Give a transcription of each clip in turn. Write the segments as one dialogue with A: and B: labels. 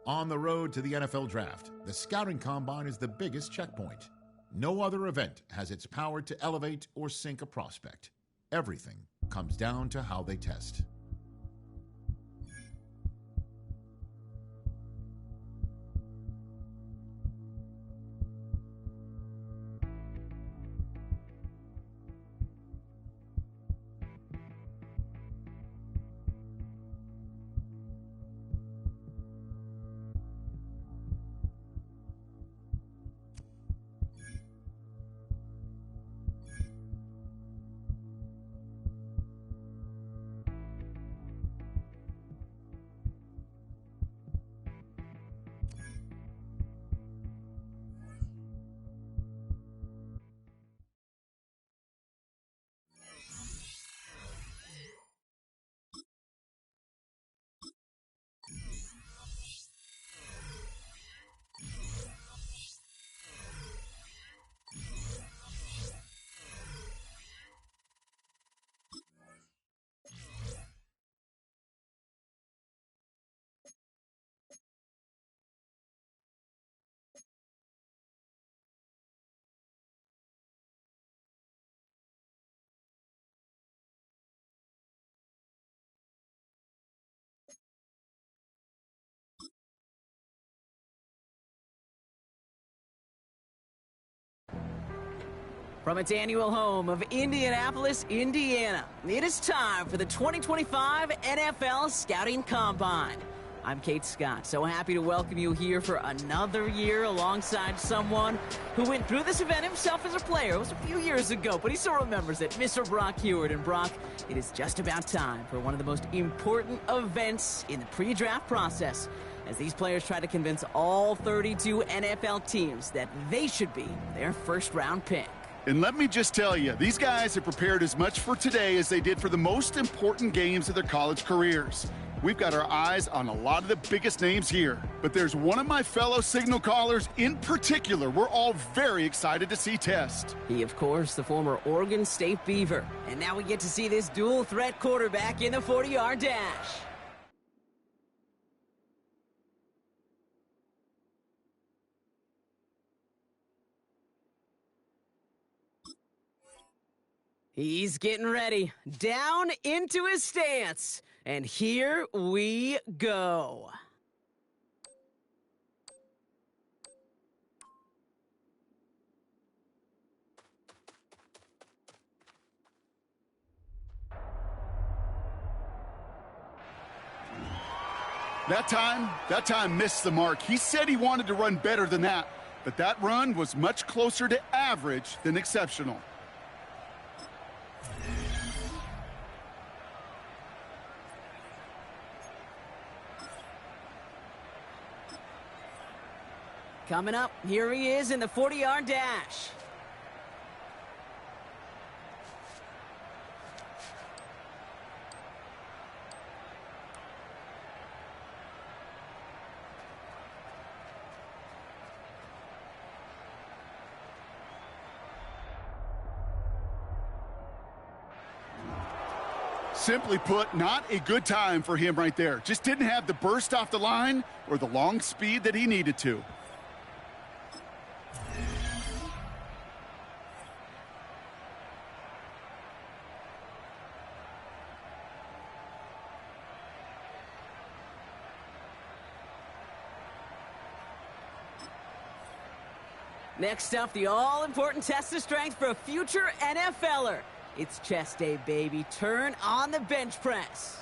A: On the road to the NFL Draft, the Scouting Combine is the biggest checkpoint. No other event has its power to elevate or sink a prospect. Everything comes down to how they test.
B: From its annual home of Indianapolis, Indiana, it is time for the 2025 NFL Scouting Combine. I'm Kate Scott, so happy to welcome you here for another year alongside someone who went through this event himself as a player. It was a few years ago, but he still remembers it, Mr. Brock Heward. And Brock, it is just about time for one of the most important events in the pre-draft process, as these players try to convince all 32 NFL teams that they should be their first-round pick.
C: And let me just tell you, these guys have prepared as much for today as they did for the most important games of their college careers. We've got our eyes on a lot of the biggest names here, but there's one of my fellow signal callers in particular we're all very excited to see test.
B: He, of course, the former Oregon State Beaver. And now we get to see this dual-threat quarterback in the 40-yard dash. He's getting ready, down into his stance, and here we go.
C: That time missed the mark. He said he wanted to run better than that, but that run was much closer to average than exceptional.
B: Coming up, here he is in the 40-yard dash.
C: Simply put, not a good time for him right there. Just didn't have the burst off the line or the long speed that he needed to.
B: Next up, the all-important test of strength for a future NFLer. It's chest day, baby. Turn on the bench press.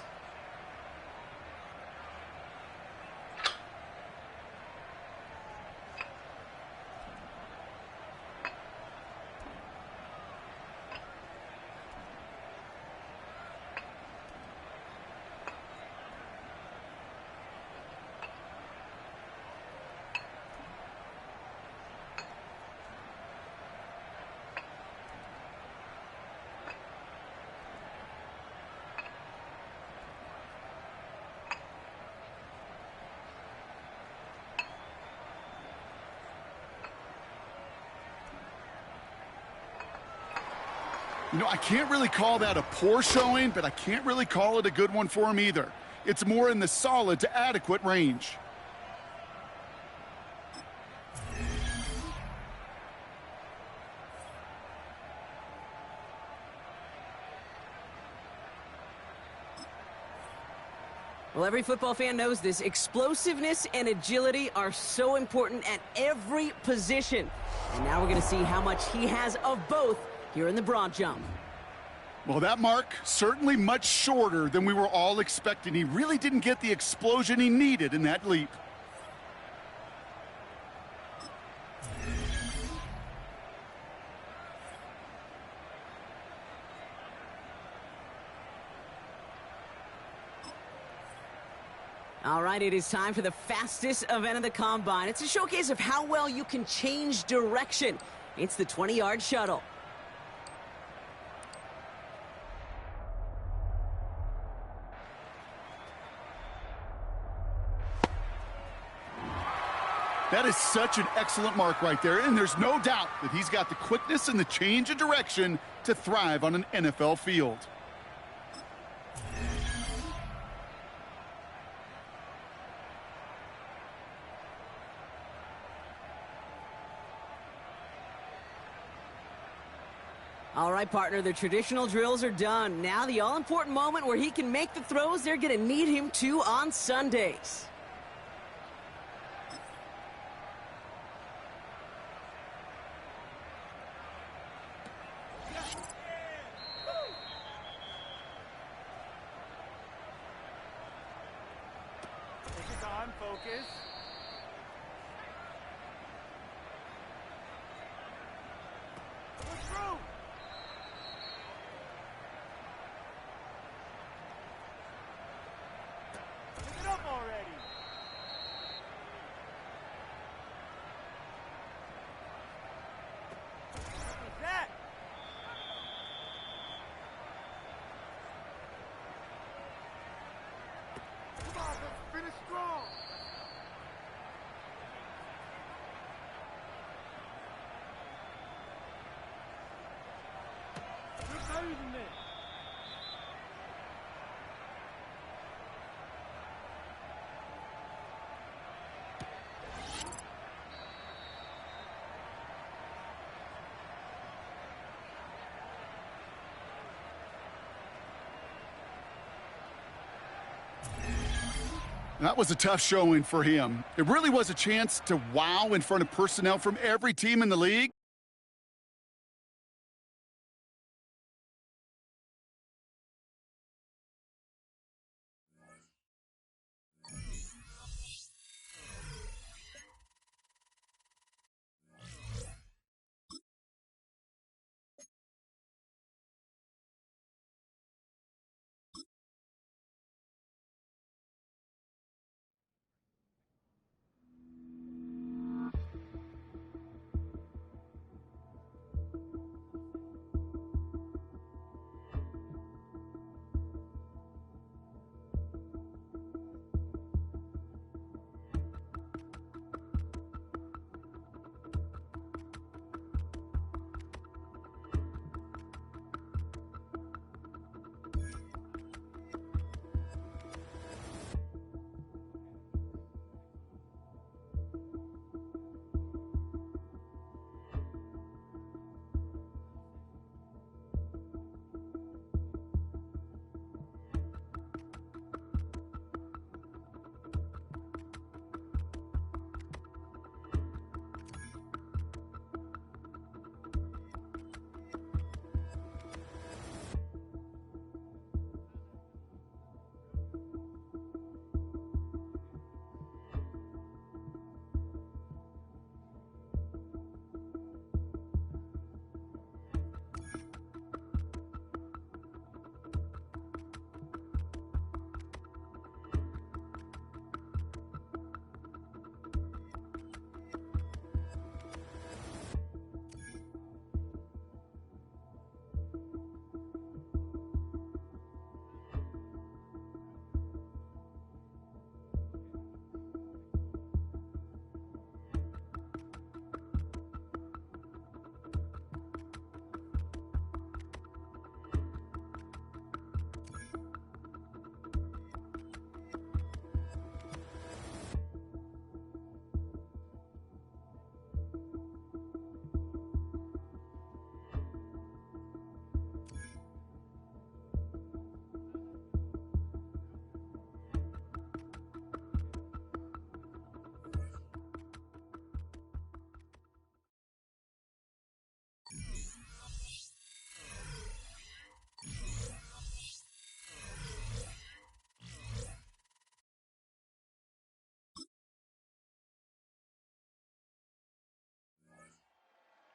C: You know, I can't really call that a poor showing, but I can't really call it a good one for him either. It's more in the solid to adequate range.
B: Well, every football fan knows this. Explosiveness and agility are so important at every position. And now we're going to see how much he has of both here in the broad jump.
C: Well, that mark certainly much shorter than we were all expecting. He really didn't get the explosion he needed in that leap.
B: All right, it is time for the fastest event of the Combine. It's a showcase of how well you can change direction. It's the 20-yard shuttle.
C: That is such an excellent mark right there, and there's no doubt that he's got the quickness and the change of direction to thrive on an NFL field.
B: All right, partner, the traditional drills are done. Now the all-important moment where he can make the throws they're going to need him to on Sundays.
D: Take your time, focus. Push through. Pick it up already. What was that? Come on, let's finish strong. You're better than this.
C: That was a tough showing for him. It really was a chance to wow in front of personnel from every team in the league.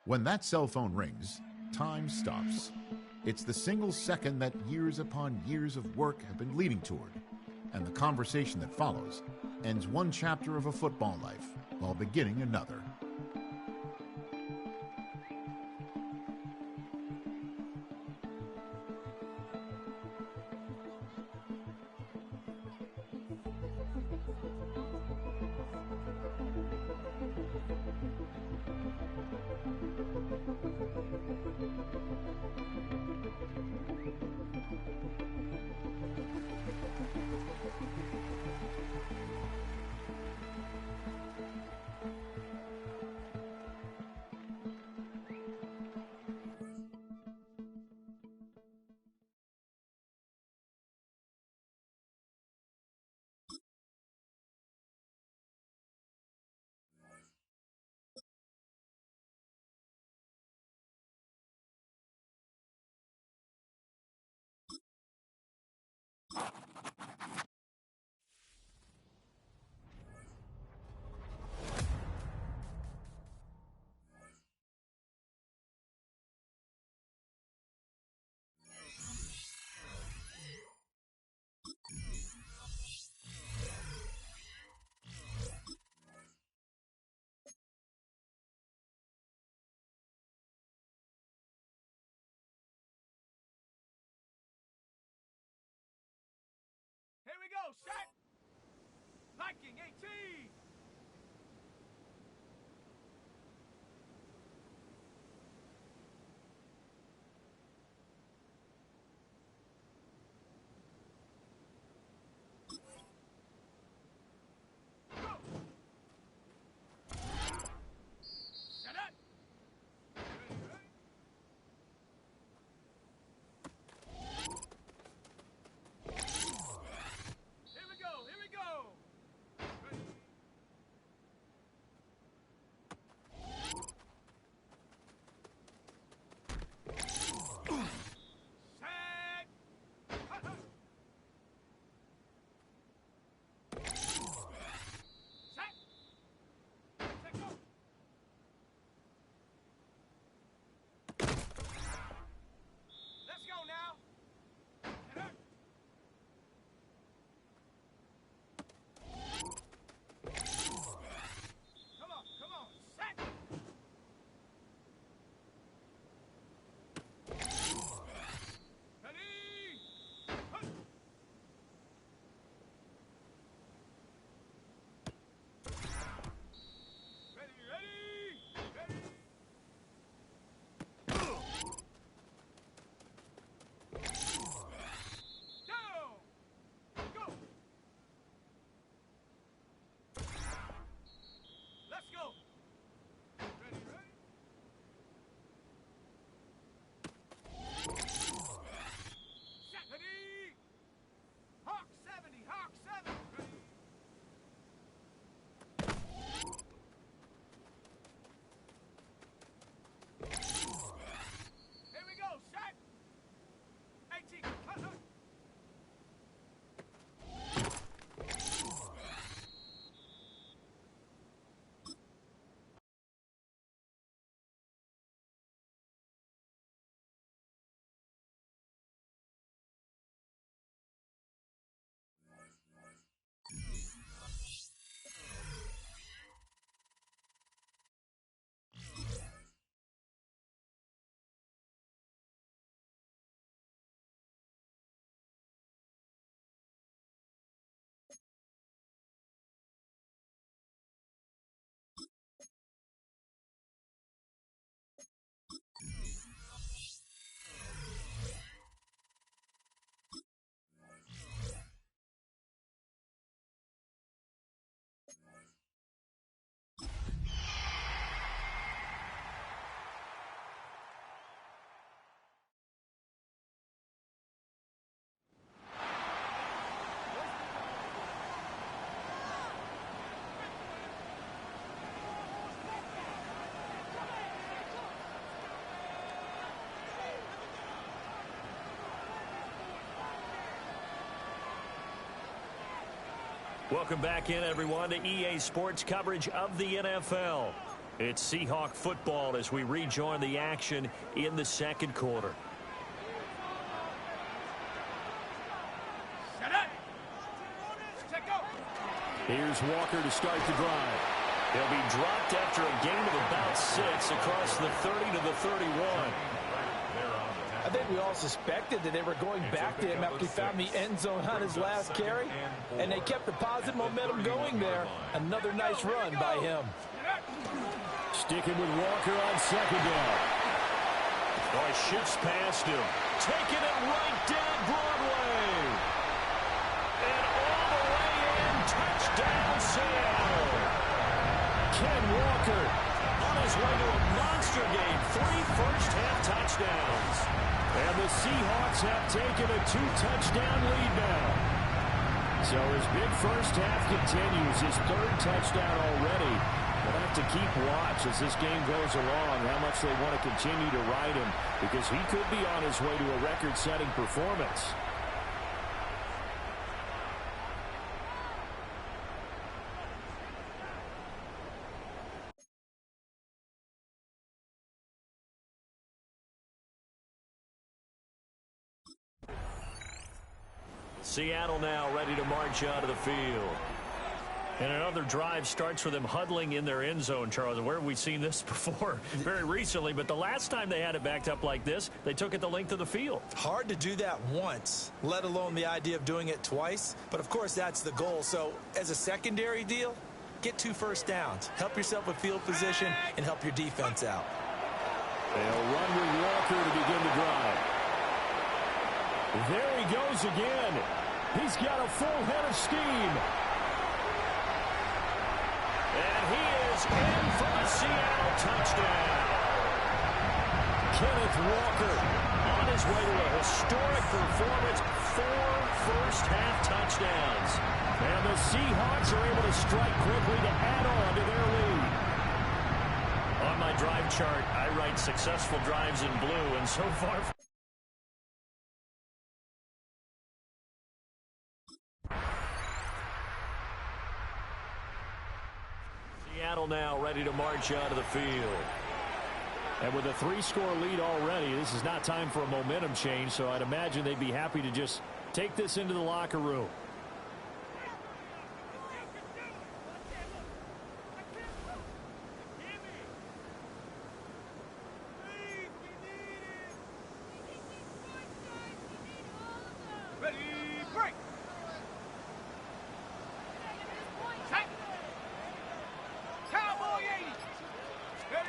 A: When that cell phone rings, time stops. It's the single second that years upon years of work have been leading toward, and the conversation that follows ends one chapter of a football life while beginning another.
D: Here we go, set! Viking 18!
E: Welcome back in, everyone, to EA Sports coverage of the NFL. It's Seahawk football as we rejoin the action in the second quarter.
D: Set up. Check go.
E: Here's Walker to start the drive. He'll be dropped after a gain of about 6 across the 30 to the 31.
F: I think we all suspected that they were going back to him after he found the end zone on his last carry, and they kept the positive momentum going there. Another nice run by him.
E: Sticking with Walker on second down. Boy, shifts past him. Taking it right down Broadway. And all the way in. Touchdown, Seattle. Ken Walker on his way to a monster game. 3 first-half touchdowns. And the Seahawks have taken a 2-touchdown lead now. So his big first half continues. His 3rd touchdown already. We'll have to keep watch as this game goes along, how much they want to continue to ride him, because he could be on his way to a record-setting performance. Seattle now ready to march out of the field. And another drive starts with them huddling in their end zone, Charles. Where have we seen this before? Very recently, but the last time they had it backed up like this, they took it the length of the field.
F: Hard to do that once, let alone the idea of doing it twice. But, of course, that's the goal. So, as a secondary deal, get 2 first downs. Help yourself with field position and help your defense out.
E: They'll run with Walker to begin the drive. There he goes again. He's got a full head of steam. And he is in for a Seattle touchdown. Kenneth Walker on his way to a historic performance. 4 first-half touchdowns. And the Seahawks are able to strike quickly to add on to their lead. On my drive chart, I write successful drives in blue, and so far... Seattle now ready to march out of the field. And with a 3-score lead already, this is not time for a momentum change, so I'd imagine they'd be happy to just take this into the locker room.
D: Ready, break. Set. Cowboy 80. Ready.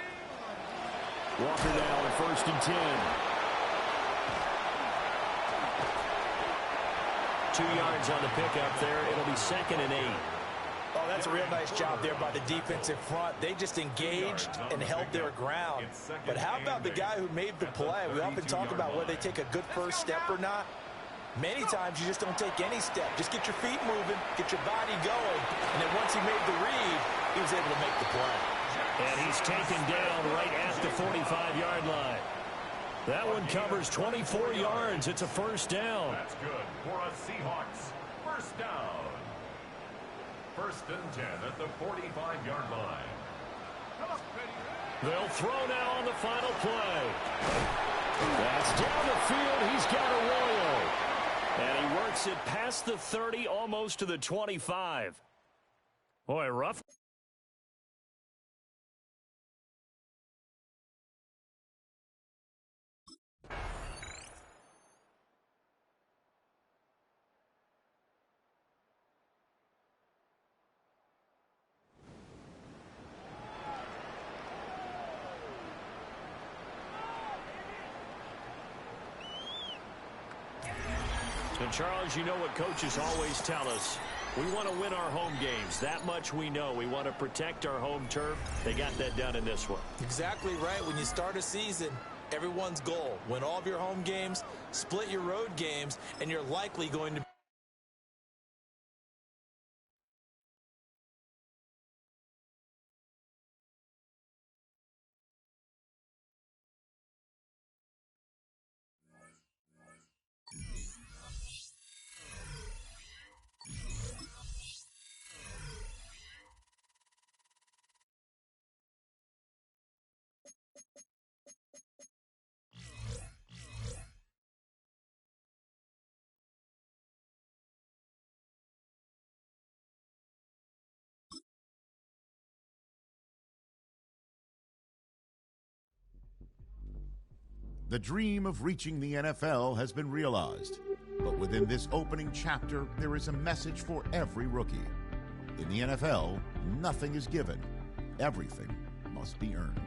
E: Walker now at 1st and 10. 2 yards on the pickup there. It'll be 2nd and 8.
F: Oh, that's a real nice job there by the defensive front. They just engaged and held their ground. But how about the guy who made the play? We often talk about whether they take a good first step or not. Many times you just don't take any step. Just get your feet moving, get your body going. And then once he made the read, he was able to make the play.
E: And he's taken down right at the 45-yard line. That one covers 24 yards. It's a first down.
G: That's good for a Seahawks. First down. 1st and 10 at the 45-yard line.
E: They'll throw now on the final play. That's down the field. He's got Arroyo. And he works it past the 30, almost to the 25. Boy, rough. And, Charles, you know what coaches always tell us. We want to win our home games. That much we know. We want to protect our home turf. They got that done in this one.
F: Exactly right. When you start a season, everyone's goal, win all of your home games, split your road games, and you're likely going to
A: The dream of reaching the NFL has been realized. But within this opening chapter, there is a message for every rookie. In the NFL, nothing is given. Everything must be earned.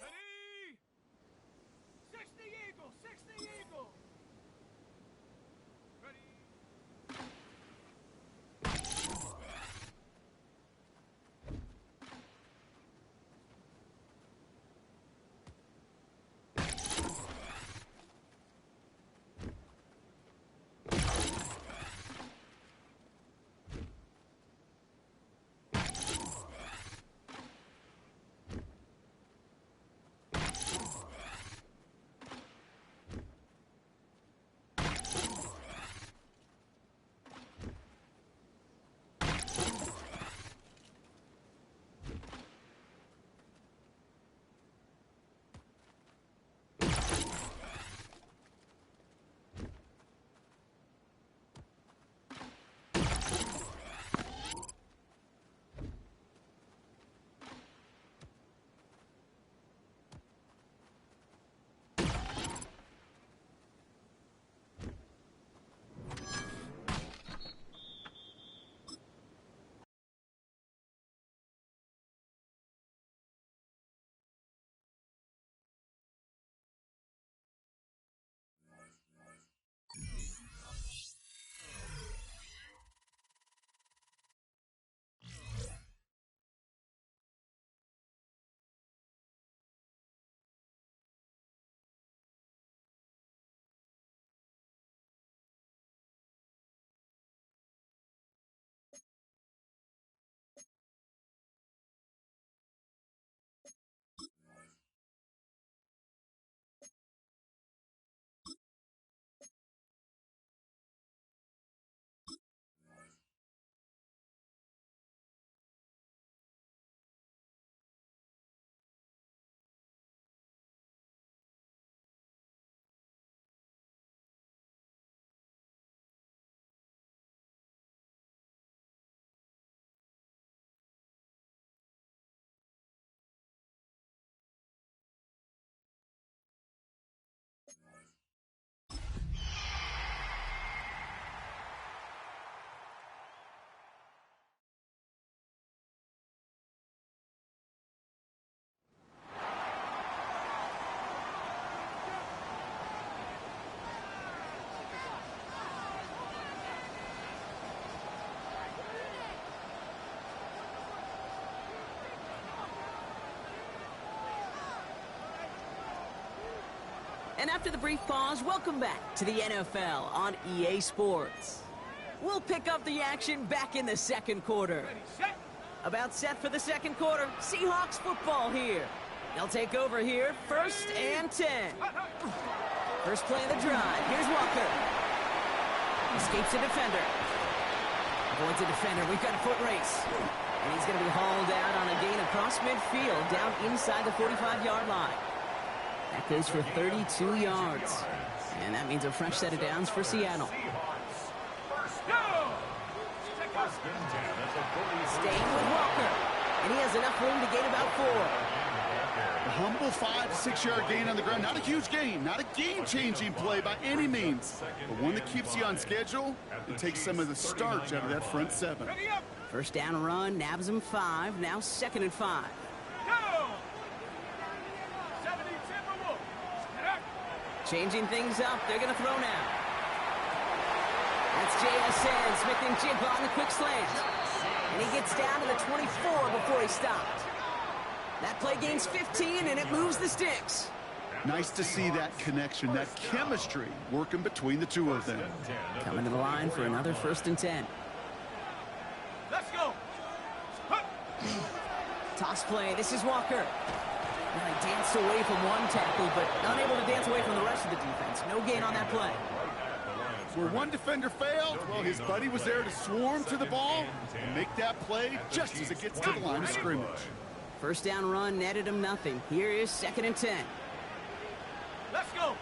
D: Ready? 60 Eagle! 60 Eagle! Ready?
B: And after the brief pause, welcome back to the NFL on EA Sports. We'll pick up the action back in the second quarter.
D: Ready, set!
B: About set for the second quarter. Seahawks football here. They'll take over here, 1st and 10. First play of the drive. Here's Walker. Escapes a defender. Avoids a defender. We've got a foot race. And he's going to be hauled out on a gain across midfield, down inside the 45-yard line. That goes for 32 yards. And that means a fresh set of downs for Seattle. Staying with Walker. And he has enough room to gain about 4.
C: A humble 5 to 6 yard gain on the ground. Not a huge gain, not a game-changing play by any means, but one that keeps you on schedule and takes some of the starch out of that front 7.
B: First down run, nabs him 5, now 2nd and 5. Changing things up, they're going to throw now. That's JSN, Smith and Jigba on the quick slant. And he gets down to the 24 before he stopped. That play gains 15, and it moves the sticks.
C: Nice to see that connection, that chemistry working between the two of them.
B: Coming to the line for another 1st and 10.
D: Let's go.
B: Toss play, this is Walker. Well, he danced away from one tackle, but unable to dance away from the rest of the defense. No gain on that play.
C: Where one defender failed, well, his buddy was there to swarm to the ball and make that play just as it gets to the line of scrimmage.
B: First down run netted him nothing. Here is 2nd and 10.
D: Let's go.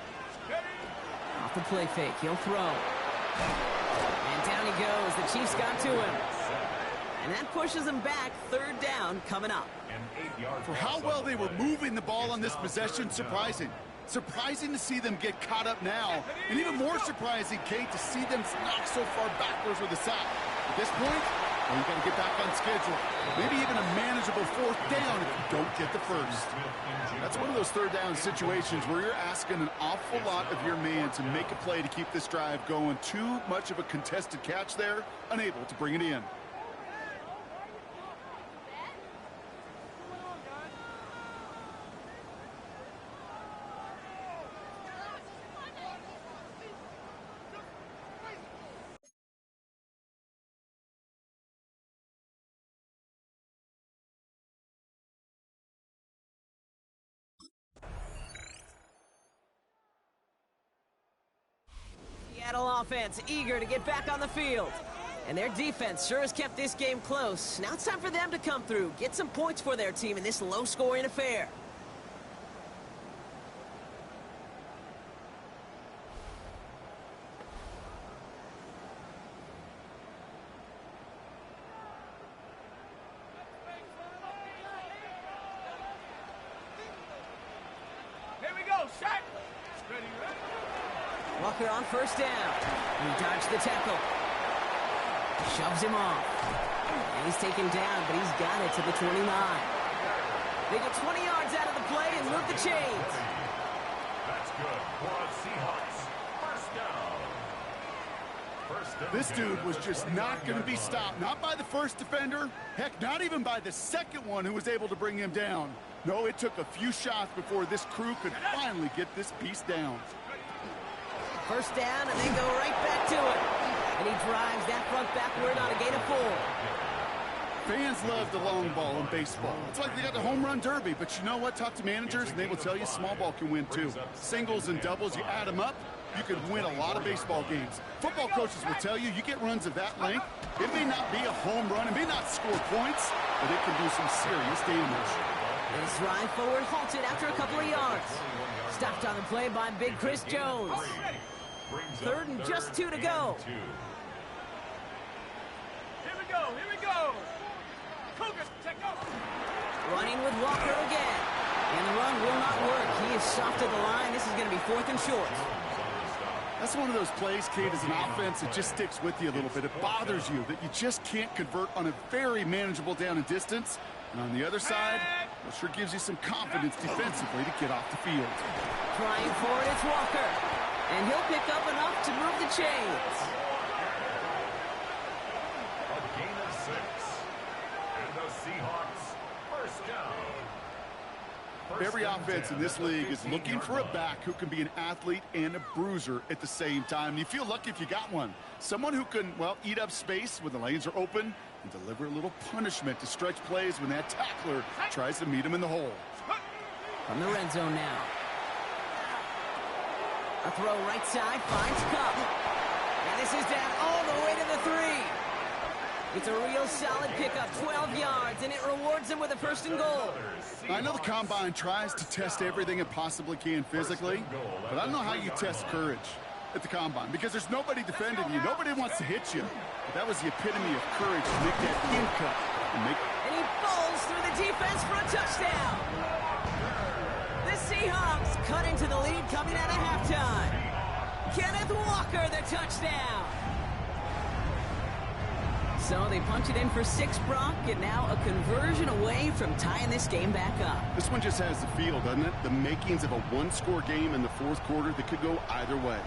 B: Off the play fake, he'll throw. And down he goes. The Chiefs got to him. And that pushes him back. 3rd down coming up.
C: For how well they were moving the ball on this possession, surprising. Surprising to see them get caught up now. And even more surprising, Kate, to see them knock so far backwards with the sack. At this point, well, you got to get back on schedule. Maybe even a manageable 4th down if you don't get the first. That's one of those 3rd down situations where you're asking an awful lot of your man to make a play to keep this drive going. Too much of a contested catch there, unable to bring it in.
B: Seattle offense eager to get back on the field. And their defense sure has kept this game close. Now it's time for them to come through, get some points for their team in this low-scoring affair.
D: Here we go, shot. Ready.
B: Walker on 1st down. He dodged the tackle. Shoves him off. And he's taken down, but he's got it to the 29. They get 20 yards out of the play and move the chains.
G: That's good for the Seahawks. First down.
C: This dude was just not going to be stopped. Not by the first defender. Heck, not even by the second one who was able to bring him down. No, it took a few shots before this crew could finally get this piece down.
B: First down, and they go right back to it. And he drives that front backward on a gain of 4.
C: Fans love the long ball in baseball. It's like they got the home run derby, but you know what? Talk to managers, and they will tell you small ball can win too. Singles and doubles, you add them up, you can win a lot of baseball games. Football coaches will tell you, you get runs of that length, it may not be a home run, it may not score points, but it can do some serious damage.
B: His drive forward halted after a couple of yards. Stopped on the play by Big Chris Jones. 3rd and just 2 to go.
D: Here we go, here we go. Cougars, check out.
B: Running with Walker again. And the run will not work. He is soft to the line. This is going to be 4th and short.
C: That's one of those plays, Kate, as an offense, it just sticks with you a little bit. It bothers you that you just can't convert on a very manageable down and distance. And on the other side, it sure gives you some confidence defensively to get off the field.
B: Trying for it, it's Walker. And he'll pick up enough to move the chains.
G: A gain of 6. And the Seahawks, first down.
C: Every offense in this league is looking for a back who can be an athlete and a bruiser at the same time. And you feel lucky if you got one. Someone who can, well, eat up space when the lanes are open and deliver a little punishment to stretch plays when that tackler tries to meet him in the hole.
B: From the red zone now. A throw right side, finds Cup. And this is down all the way to the 3. It's a real solid pickup, 12 yards, and it rewards him with a first and goal.
C: I know the Combine tries to test everything it possibly can physically, but I don't know how you test courage at the Combine, because there's nobody defending you. Nobody wants to hit you. But that was the epitome of courage to make that in cut.
B: And he bowls through the defense for a touchdown. The Seahawks cut into the lead coming out of halftime. Kenneth Walker, the touchdown. So they punch it in for 6, Brock, and now a conversion away from tying this game back up.
C: This one just has the feel, doesn't it? The makings of a one-score game in the fourth quarter that could go either way.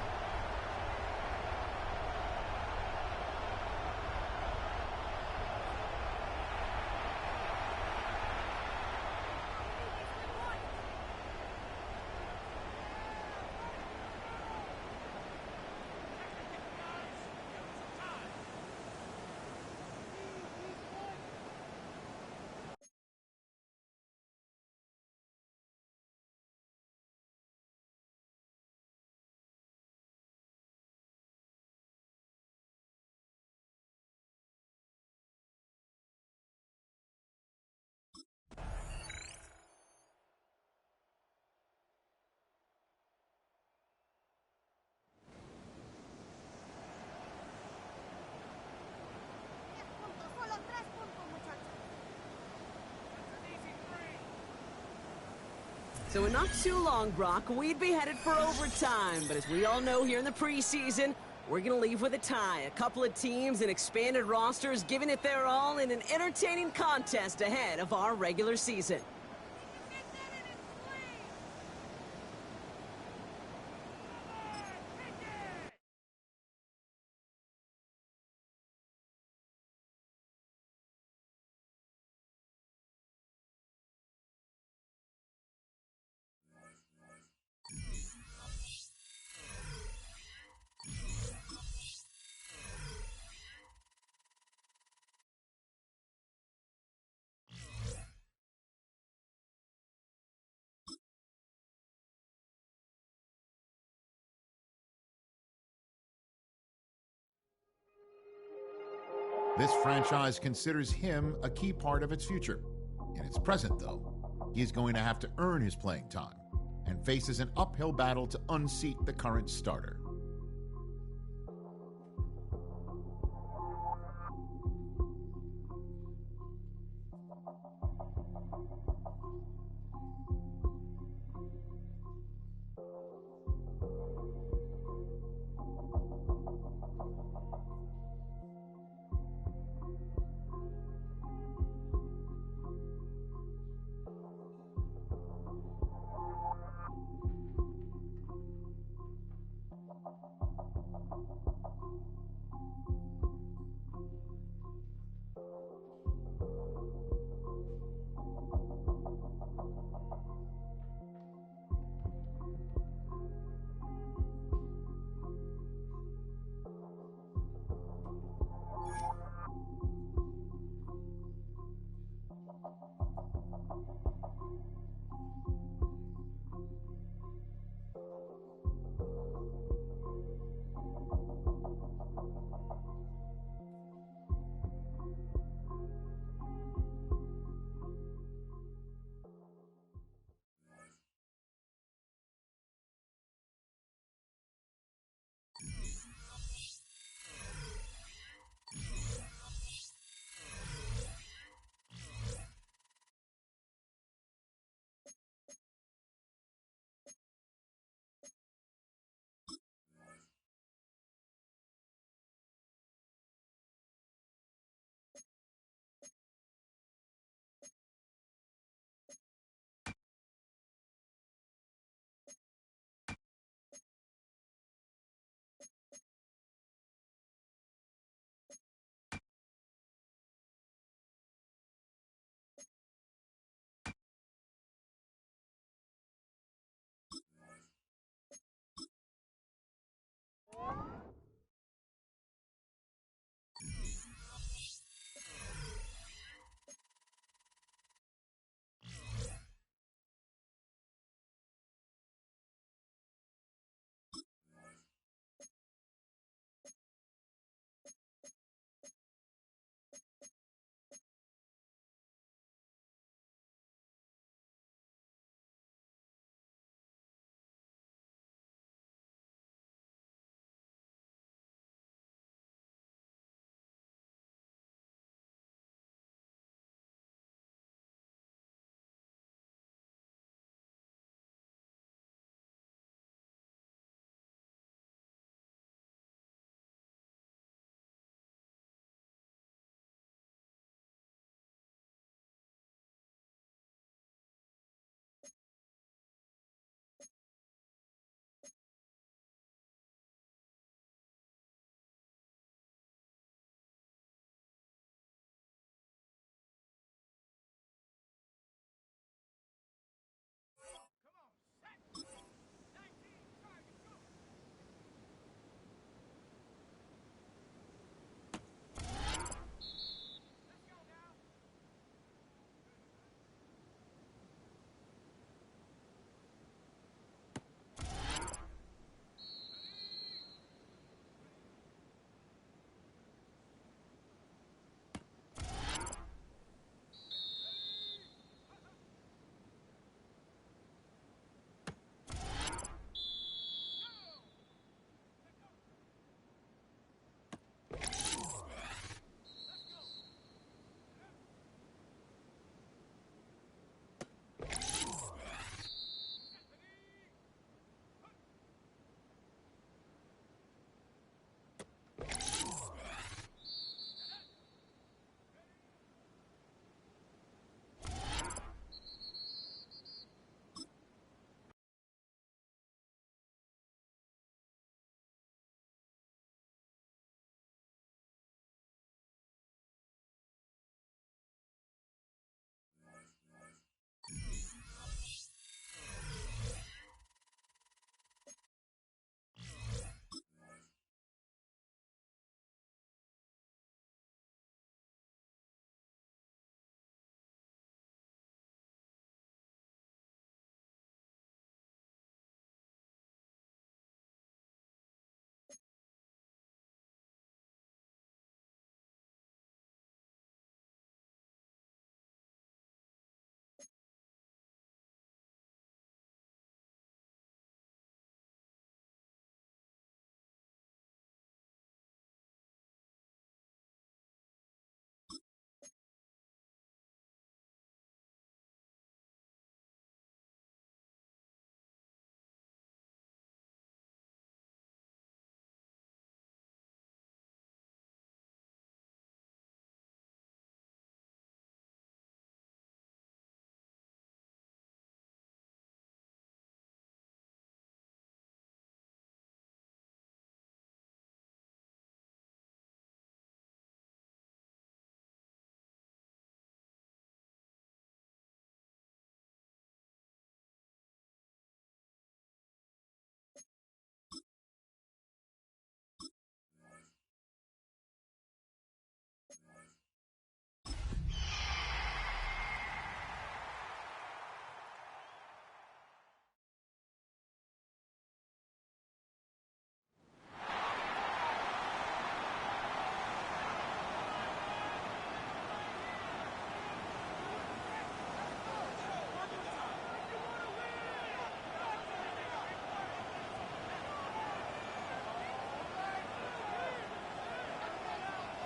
B: So in not too long, Brock, we'd be headed for overtime. But as we all know here in the preseason, we're going to leave with a tie. A couple of teams and expanded rosters giving it their all in an entertaining contest ahead of our regular season.
A: This franchise considers him a key part of its future. In its present, though, he's going to have to earn his playing time and faces an uphill battle to unseat the current starter.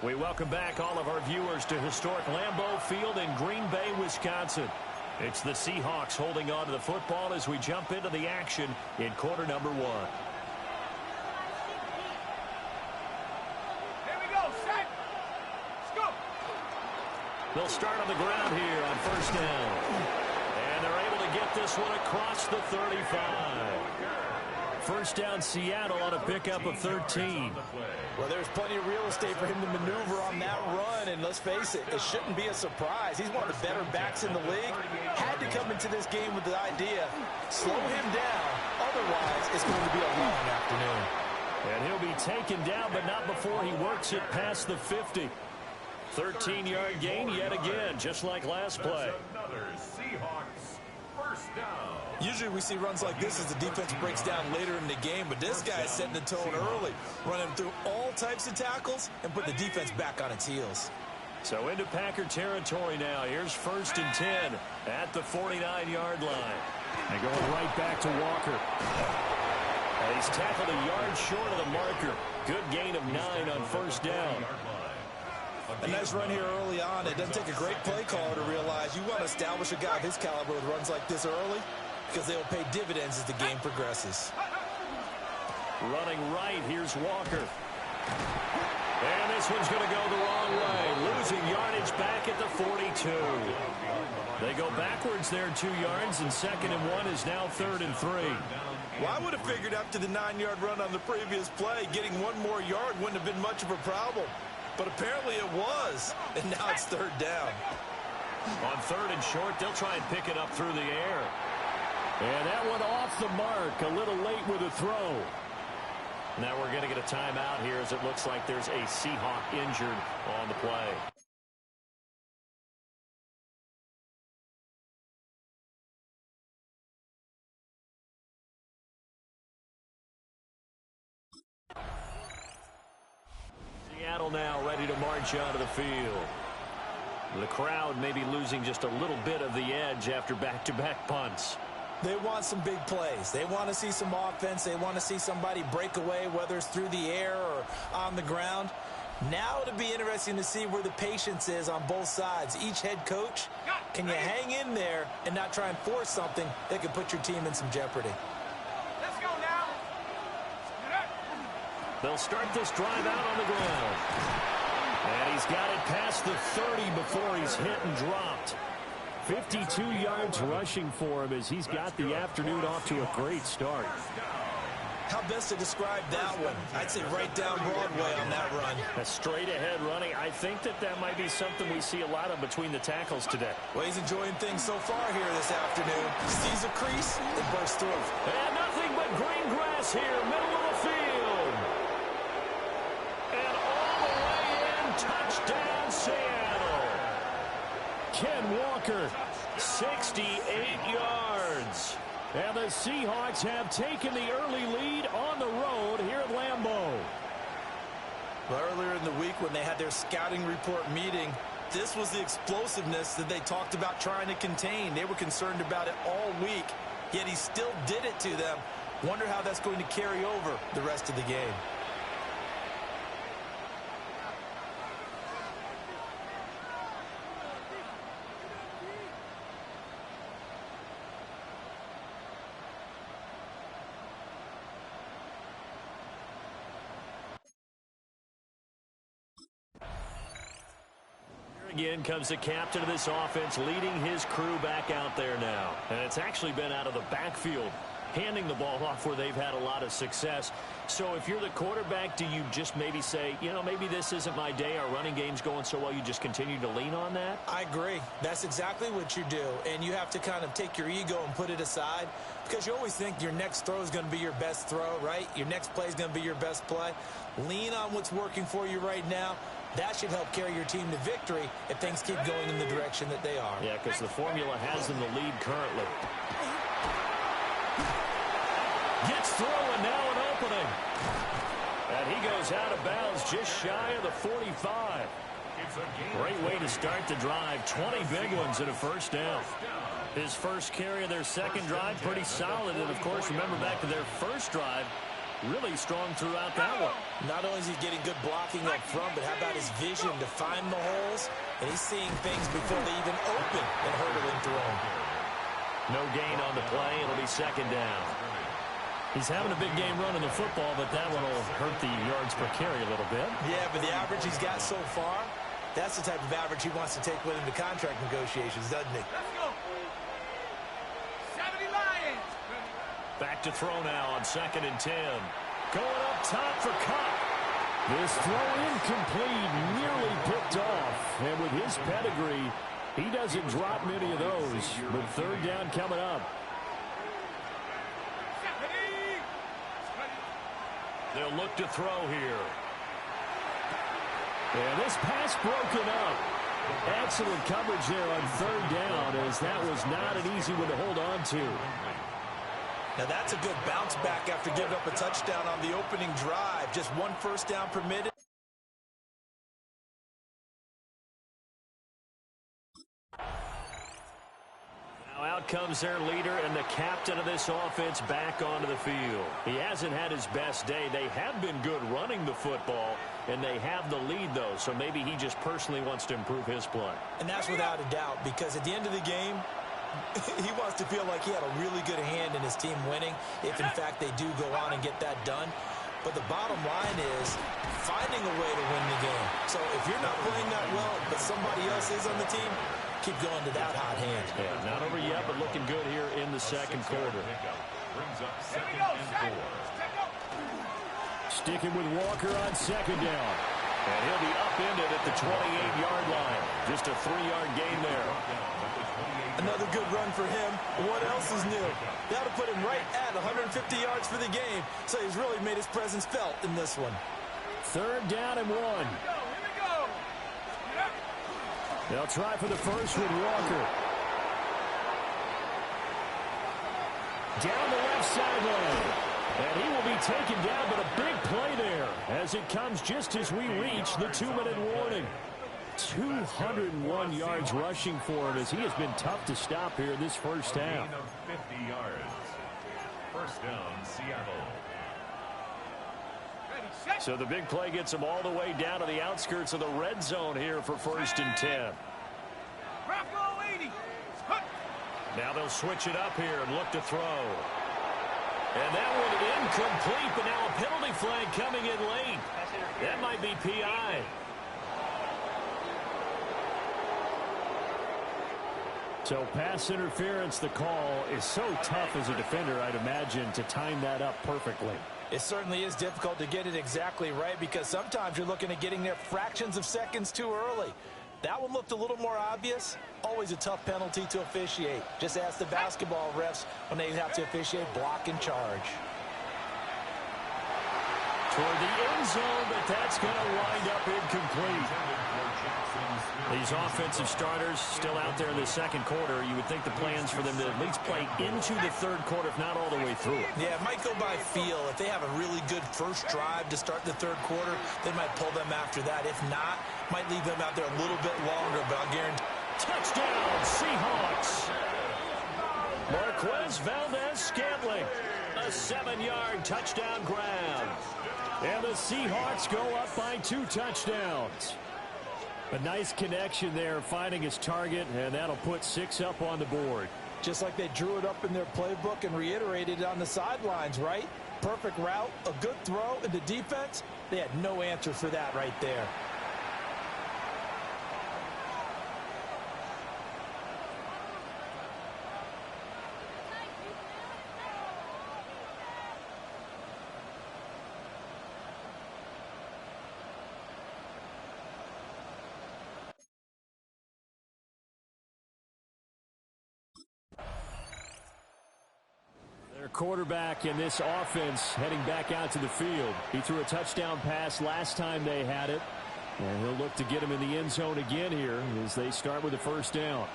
E: We welcome back all of our viewers to historic Lambeau Field in Green Bay, Wisconsin. It's the Seahawks holding on to the football as we jump into the action in quarter number 1.
D: Here we go, set. Scoop.
E: They'll start on the ground here on first down. And they're able to get this one across the 35. First down, Seattle on a pickup of 13.
F: Well, there's plenty of real estate for him to maneuver on that run, and let's face it, it shouldn't be a surprise. He's one of the better backs in the league. Had to come into this game with the idea, slow him down, otherwise it's going to be a long afternoon.
E: And he'll be taken down, but not before he works it past the 50. 13-yard gain yet again, just like last play.
G: Another Seahawks first down.
F: Usually we see runs like this as the defense breaks down later in the game, but this guy is setting the tone early, running through all types of tackles and put the defense back on its heels.
E: So into Packer territory now. Here's first and 10 at the 49-yard line. And going right back to Walker. And he's tackled a yard short of the marker. Good gain of 9 on first down.
F: A nice run here early on. It doesn't take a great play caller to realize you want to establish a guy of his caliber with runs like this early because they will pay dividends as the game progresses.
E: Running right, here's Walker. And this one's going to go the wrong way. Losing yardage back at the 42. They go backwards there 2 yards, and 2nd and 1 is now 3rd and 3.
F: Well, I would have figured after the 9-yard run on the previous play, getting 1 more yard wouldn't have been much of a problem. But apparently it was, and now it's 3rd down.
E: On 3rd and short, they'll try and pick it up through the air. And that one off the mark, a little late with a throw. Now we're going to get a timeout here as it looks like there's a Seahawk injured on the play. Seattle now ready to march onto the field. The crowd may be losing just a little bit of the edge after back-to-back punts.
F: They want some big plays. They want to see some offense. They want to see somebody break away, whether it's through the air or on the ground. Now it'll be interesting to see where the patience is on both sides. Each head coach, can you hang in there and not try and force something that could put your team in some jeopardy?
D: Let's go now.
E: They'll start this drive out on the ground. And he's got it past the 30 before he's hit and dropped. 52 yards rushing for him as he's got the afternoon off to a great start.
F: How best to describe that one? I'd say right down Broadway on that run.
E: A straight ahead running. I think that might be something we see a lot of between the tackles today.
F: Well, he's enjoying things so far here this afternoon. Sees a crease and bursts through.
E: And nothing but green grass here, middle of the field. And all the way in, touchdown Seattle. Ken Walker, 68 yards. And the Seahawks have taken the early lead on the road here at Lambeau.
F: Well, earlier in the week when they had their scouting report meeting, this was the explosiveness that they talked about trying to contain. They were concerned about it all week, yet he still did it to them. Wonder how that's going to carry over the rest of the game.
E: Again comes the captain of this offense, leading his crew back out there now. And it's actually been out of the backfield, handing the ball off where they've had a lot of success. So if you're the quarterback, do you just maybe say, you know, maybe this isn't my day, our running game's going so well, you just continue to lean on that?
F: I agree. That's exactly what you do. And you have to kind of take your ego and put it aside, because you always think your next throw is going to be your best throw, right? Your next play is going to be your best play. Lean on what's working for you right now. That should help carry your team to victory if things keep going in the direction that they are.
E: Yeah, because the formula has them the lead currently. Gets through, and now an opening. And he goes out of bounds just shy of the 45. Great way to start the drive. 20 big ones and a first down. His first carry of their second drive, pretty solid. And, of course, remember back to their first drive, really strong throughout that one.
F: Not only is he getting good blocking up front, but how about his vision to find the holes? And he's seeing things before they even open and hurdling through them.
E: No gain on the play. It'll be second down. He's having a big game running the football, but that one will hurt the yards per carry a little bit.
F: Yeah, but the average he's got so far, that's the type of average he wants to take with him to contract negotiations, doesn't he?
D: Let's go. 70 Lions.
E: Back to throw now on 2nd and 10. Going up top for Cup.
H: This throw incomplete, nearly picked off. And with his pedigree, he doesn't drop many of those. But 3rd down coming up.
E: They'll look to throw here.
H: And this pass broken up. Excellent coverage there on 3rd down, as that was not an easy one to hold on to.
F: Now that's a good bounce back after giving up a touchdown on the opening drive. Just 1 first down permitted.
E: Now out comes their leader and the captain of this offense back onto the field. He hasn't had his best day. They have been good running the football, and they have the lead, though, so maybe he just personally wants to improve his play.
F: And that's without a doubt, because at the end of the game, he wants to feel like he had a really good hand in his team winning, if in fact they do go on and get that done. But the bottom line is finding a way to win the game. So if you're not playing that well, but somebody else is on the team, keep going to that hot hand.
E: Yeah, not over yet, but looking good here in the second quarter.
G: Brings up 2nd and 4.
H: Sticking with Walker on 2nd down.
E: And he'll be upended at the 28-yard line. Just a 3-yard gain there.
F: Another good run for him. What else is new? That'll put him right at 150 yards for the game. So he's really made his presence felt in this one.
H: 3rd down and 1.
D: Here we go.
H: They'll try for the first with Walker. Down the left sideline. And he will be taken down, but a big play there as it comes just as we reach the 2-minute warning. 201 yards rushing for him as he has been tough to stop here in this first half.
G: 50 yards. First down, Seattle.
E: So the big play gets him all the way down to the outskirts of the red zone here for 1st and 10.
D: Bravo 80.
E: Now they'll switch it up here and look to throw. And that one incomplete, but now a penalty flag coming in late. That might be PI.
H: So pass interference, the call is so tough as a defender, I'd imagine, to time that up perfectly.
F: It certainly is difficult to get it exactly right because sometimes you're looking at getting there fractions of seconds too early. That one looked a little more obvious. Always a tough penalty to officiate. Just ask the basketball refs when they have to officiate block and charge.
E: Toward the end zone, but that's going to wind up incomplete. These offensive starters still out there in the second quarter. You would think the plans for them to at least play into the third quarter, if not all the way through it.
F: Yeah, it might go by feel. If they have a really good first drive to start the third quarter, they might pull them after that. If not, might leave them out there a little bit longer, but I'll guarantee.
E: Touchdown, Seahawks. Marquez Valdez-Scantling. A 7-yard touchdown grab.
H: And the Seahawks go up by 2 touchdowns. A nice connection there, finding his target, and that'll put 6 up on the board.
F: Just like they drew it up in their playbook and reiterated it on the sidelines, right? Perfect route, a good throw, and the defense, they had no answer for that right there.
H: Quarterback in this offense heading back out to the field. He threw a touchdown pass last time they had it, and he'll look to get him in the end zone again here as they start with a first down.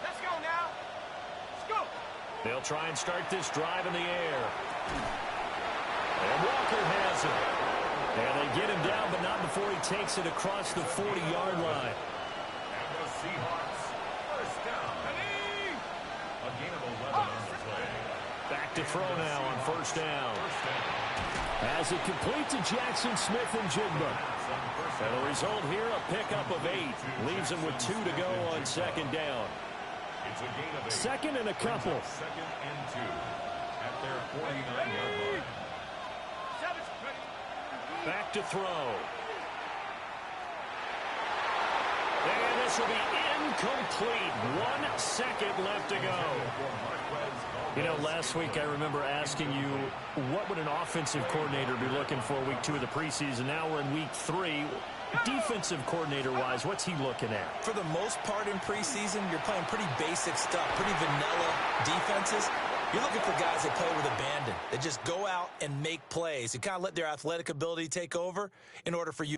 D: Let's go now. Let's go.
E: They'll try and start this drive in the air. And Walker has it.
H: And they get him down, but not before he takes it across the 40-yard line.
G: And the Seahawks, first down. A gain of 11 on the play.
H: Back to throw now on first down. As it complete to Jackson Smith and Jigba. And the result here, a pickup of 8. Leaves him with 2 to go on second down.
G: It's a gain of 8.
H: Second and a couple.
G: Second and 2 at their 49-yard line.
H: Back to throw. And this will be incomplete. 1 second left to go. You know, last week I remember asking you, what would an offensive coordinator be looking for week 2 of the preseason? Now we're in week 3. Defensive coordinator-wise, what's he looking at?
F: For the most part in preseason, you're playing pretty basic stuff, pretty vanilla defenses. You're looking for guys that play with abandon, that just go out and make plays and kind of let their athletic ability take over in order for you